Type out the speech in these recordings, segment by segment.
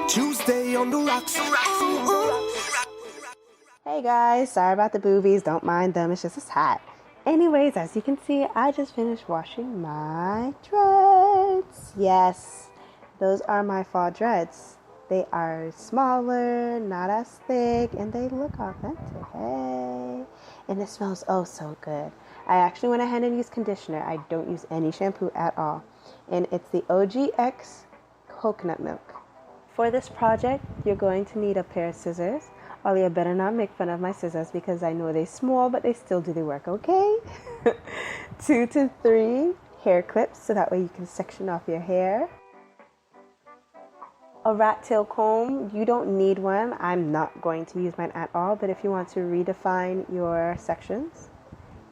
Tuesday on the rocks. Hey guys, sorry about the boobies, don't mind them, it's just it's hot. Anyways, as you can see, I just finished washing my dreads. Yes, those are my fall dreads. They are smaller, not as thick, and they look authentic. Hey, and it smells oh so good. I actually went ahead and used conditioner. I don't use any shampoo at all. And it's the OGX coconut milk. For this project, you're going to need a pair of scissors. Ollie, you better not make fun of my scissors because I know they're small, but they still do the work, okay? 2 to 3 hair clips, so that way you can section off your hair. A rat tail comb, you don't need one. I'm not going to use mine at all, but if you want to redefine your sections.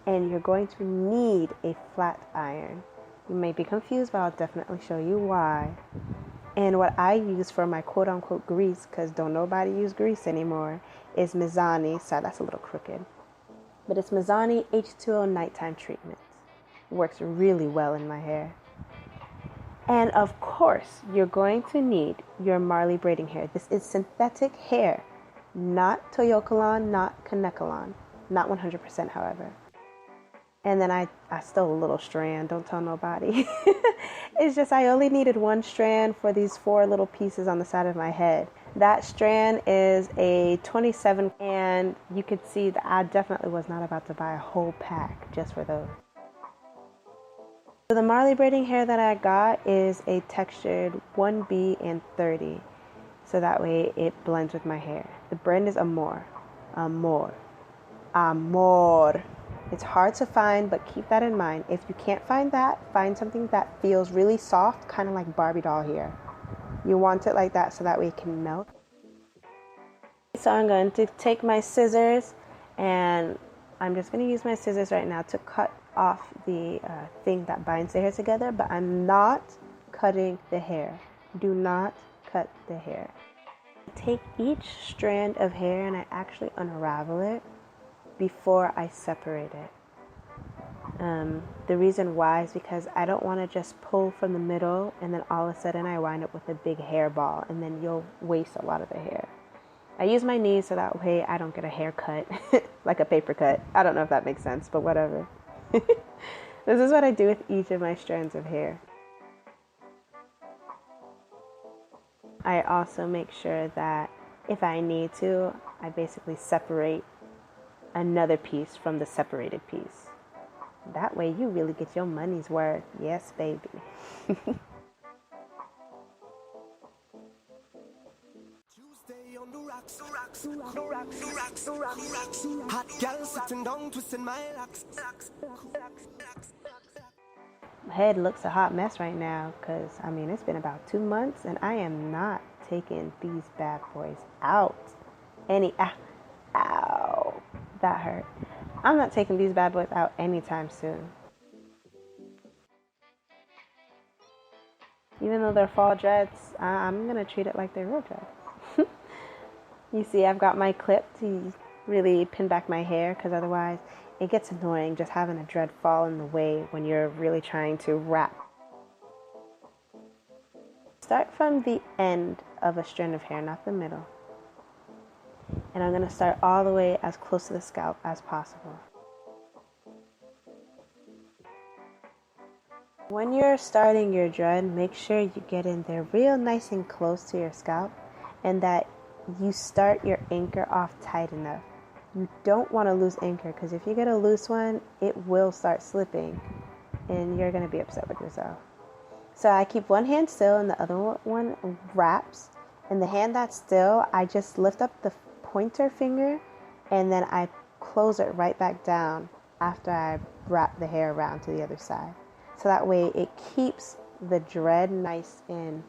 And you're going to need a flat iron. You may be confused, but I'll definitely show you why. And what I use for my quote-unquote grease, because don't nobody use grease anymore, is Mizani. Sorry, that's a little crooked. But it's Mizani H2O Nighttime Treatment. It works really well in my hair. And of course, you're going to need your Marley braiding hair. This is synthetic hair, not Toyokalon, not Kanekalon. Not 100%, however. And then I stole a little strand. Don't tell nobody. It's just I only needed one strand for these 4 little pieces on the side of my head. That strand is a 27, and you could see that I definitely was not about to buy a whole pack just for those. So the Marley braiding hair that I got is a textured 1B and 30. So that way it blends with my hair. The brand is Amour. Amour. Amour. It's hard to find, but keep that in mind. If you can't find that, find something that feels really soft, kind of like Barbie doll hair. You want it like that so that way it can melt. So I'm going to take my scissors, and I'm just going to use my scissors right now to cut off the thing that binds the hair together, but I'm not cutting the hair. Do not cut the hair. Take each strand of hair and I actually unravel it before I separate it. The reason why is because I don't want to just pull from the middle and then all of a sudden I wind up with a big hairball and then you'll waste a lot of the hair. I use my knees so that way I don't get a haircut like a paper cut. I don't know if that makes sense, but whatever. This is what I do with each of my strands of hair. I also make sure that if I need to, I basically separate another piece from the separated piece. That way you really get your money's worth. Yes, baby. Tuesday on the rocks. Hot girl sitting down, twisting my locks. My head looks a hot mess right now because, it's been about 2 months and I am not taking these bad boys out. Ow. That hurt. I'm not taking these bad boys out anytime soon. Even though they're fall dreads, I'm going to treat it like they're real dreads. You see, I've got my clip to really pin back my hair because otherwise it gets annoying just having a dread fall in the way when you're really trying to wrap. Start from the end of a strand of hair, not the middle. And I'm going to start all the way as close to the scalp as possible. When you're starting your dread, make sure you get in there real nice and close to your scalp and that you start your anchor off tight enough. You don't want to lose anchor because if you get a loose one, it will start slipping and you're going to be upset with yourself. So I keep one hand still and the other one wraps. And the hand that's still, I just lift up the pointer finger and then I close it right back down after I wrap the hair around to the other side. So that way it keeps the dread nice and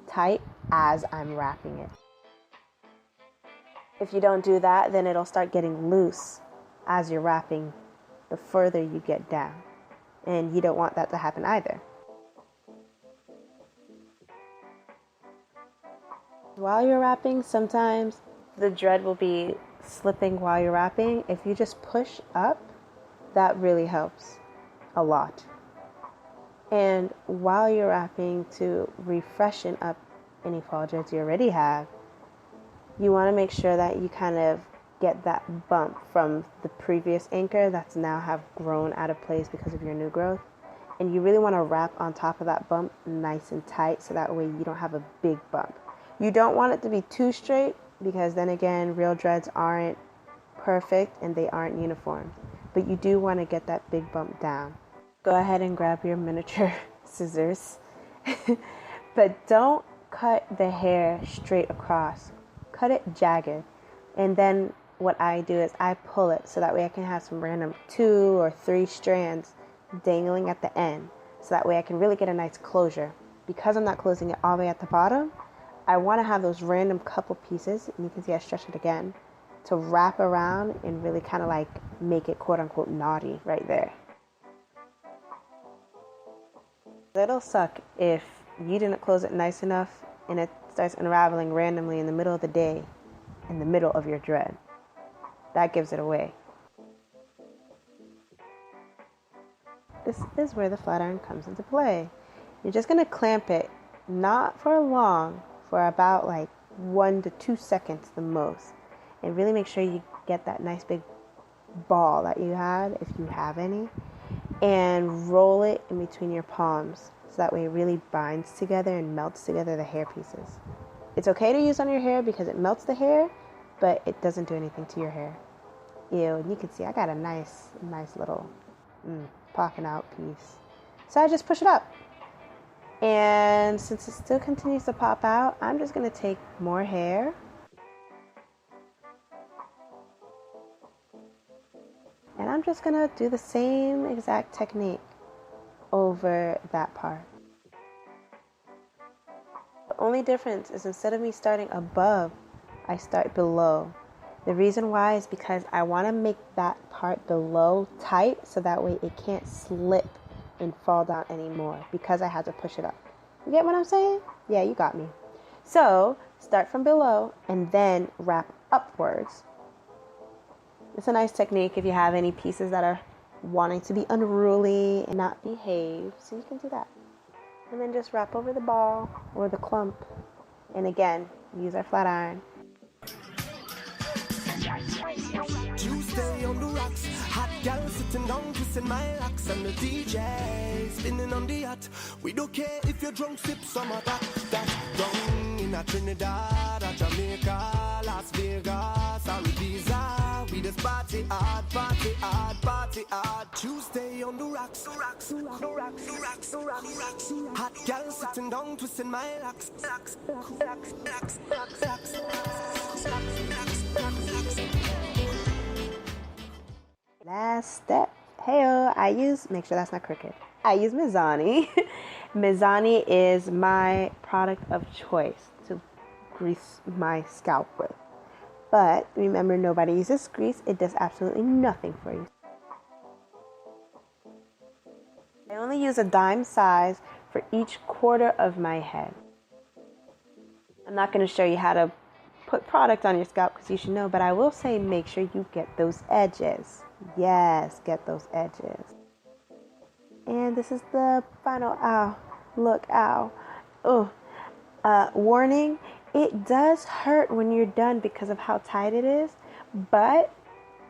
tight as I'm wrapping it. If you don't do that, then it'll start getting loose as you're wrapping the further you get down. And you don't want that to happen either. While you're wrapping, sometimes the dread will be slipping while you're wrapping. If you just push up, that really helps a lot. And while you're wrapping, to refreshen up any fall dreads you already have, you want to make sure that you kind of get that bump from the previous anchor that's now have grown out of place because of your new growth. And you really want to wrap on top of that bump nice and tight so that way you don't have a big bump. You don't want it to be too straight because then again, real dreads aren't perfect and they aren't uniform. But you do want to get that big bump down. Go ahead and grab your miniature scissors. But don't cut the hair straight across. Cut it jagged. And then what I do is I pull it so that way I can have some random 2 or 3 strands dangling at the end. So that way I can really get a nice closure. Because I'm not closing it all the way at the bottom, I want to have those random couple pieces, and you can see I stretch it again, to wrap around and really kind of like make it quote unquote naughty right there. It'll suck if you didn't close it nice enough and it starts unraveling randomly in the middle of the day, in the middle of your dread. That gives it away. This is where the flat iron comes into play. You're just going to clamp it, not for long, for about like 1 to 2 seconds the most. And really make sure you get that nice big ball that you had, if you have any, and roll it in between your palms so that way it really binds together and melts together the hair pieces. It's okay to use on your hair because it melts the hair, but it doesn't do anything to your hair. Ew, and you can see I got a nice little popping out piece. So I just push it up. And since it still continues to pop out, I'm just going to take more hair and I'm just going to do the same exact technique over that part. The only difference is instead of me starting above, I start below. The reason why is because I want to make that part below tight so that way it can't slip and fall down anymore because I had to push it up. You get what I'm saying? Yeah, you got me. So start from below and then wrap upwards. It's a nice technique if you have any pieces that are wanting to be unruly and not behave. So you can do that. And then just wrap over the ball or the clump. And again, use our flat iron. Tuesday on the rocks, hot gal sitting down twisting my locks, and the DJ spinning on the yacht. We don't care if you're drunk, sip some of that down in a Trinidad, a Jamaica, Las Vegas, or Ibiza. We just party hard, party hard, party hard. Tuesday on the rocks, the rocks, the rocks, the rocks, the rocks. Hot gal sitting down twisting my locks, locks, locks, locks, locks, locks, locks, locks, locks, locks. Last step. Make sure that's not crooked. I use Mizani. Mizani is my product of choice to grease my scalp with. But remember, nobody uses grease. It does absolutely nothing for you. I only use a dime size for each quarter of my head. I'm not going to show you how to put product on your scalp because you should know, but I will say make sure you get those edges. Yes, get those edges. And this is the final look. Warning, it does hurt when you're done because of how tight it is, but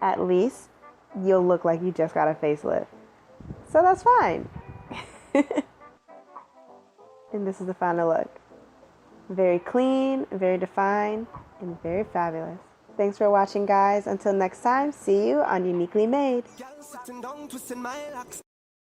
at least you'll look like you just got a facelift. So that's fine. And this is the final look. Very clean, very defined, and very fabulous. Thanks for watching, guys. Until next time, see you on Uniquely Made.